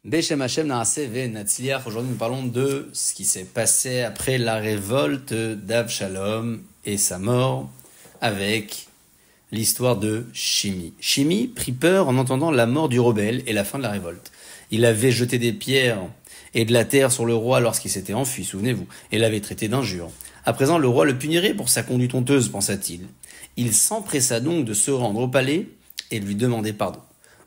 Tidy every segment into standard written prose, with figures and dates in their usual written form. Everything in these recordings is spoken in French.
Beshem Hashem Naaseh Ve'Natzliach. Aujourd'hui, nous parlons de ce qui s'est passé après la révolte d'Avshalom et sa mort, avec l'histoire de Shimi. Shimi prit peur en entendant la mort du rebelle et la fin de la révolte. Il avait jeté des pierres et de la terre sur le roi lorsqu'il s'était enfui, souvenez-vous, et l'avait traité d'injure. À présent, le roi le punirait pour sa conduite honteuse, pensa-t-il. Il s'empressa donc de se rendre au palais et de lui demander pardon.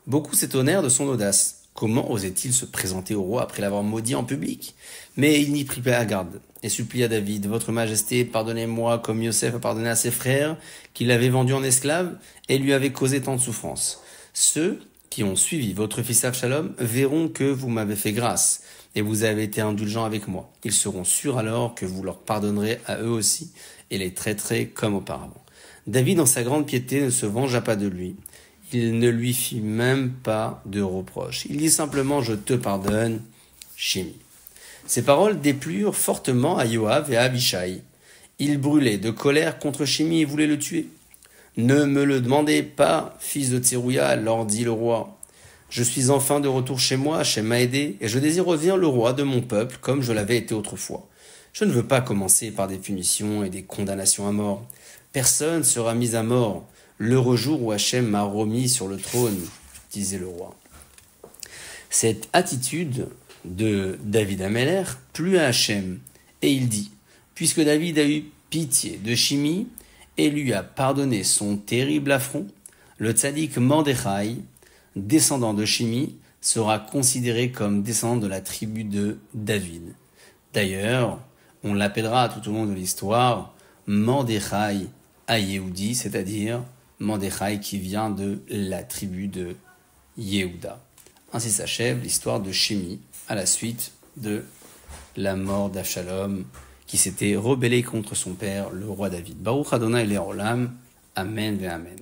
Beaucoup s'étonnèrent de son audace. Comment osait-il se présenter au roi après l'avoir maudit en public? Mais il n'y prit pas garde et supplia David: Votre Majesté, pardonnez-moi comme Yosef a pardonné à ses frères, qui l'avaient vendu en esclave et lui avaient causé tant de souffrances. Ceux qui ont suivi votre fils Avshalom verront que vous m'avez fait grâce et vous avez été indulgent avec moi. Ils seront sûrs alors que vous leur pardonnerez à eux aussi et les traiterez comme auparavant. David, dans sa grande piété, ne se vengea pas de lui. Il ne lui fit même pas de reproche. Il dit simplement: Je te pardonne, Shimi. Ces paroles déplurent fortement à Yoav et à Abishai. Ils brûlaient de colère contre Shimi et voulaient le tuer. Ne me le demandez pas, fils de Tserouïa, leur dit le roi. Je suis enfin de retour chez moi, chez Maédé, et je désire revenir le roi de mon peuple comme je l'avais été autrefois. Je ne veux pas commencer par des punitions et des condamnations à mort. Personne sera mis à mort l'heureux jour où Hachem m'a remis sur le trône, disait le roi. Cette attitude de David Améler plut à Hachem, et il dit: Puisque David a eu pitié de Shimi et lui a pardonné son terrible affront, le tzaddik Mordechai, descendant de Shimi, sera considéré comme descendant de la tribu de David. D'ailleurs, on l'appellera tout au long de l'histoire Mordechai à Yehudi, c'est-à-dire Mordechai qui vient de la tribu de Yehuda. Ainsi s'achève l'histoire de Shimi à la suite de la mort d'Avshalom qui s'était rebellé contre son père, le roi David. Baruch Adonai Le'olam. Amen ve Amen.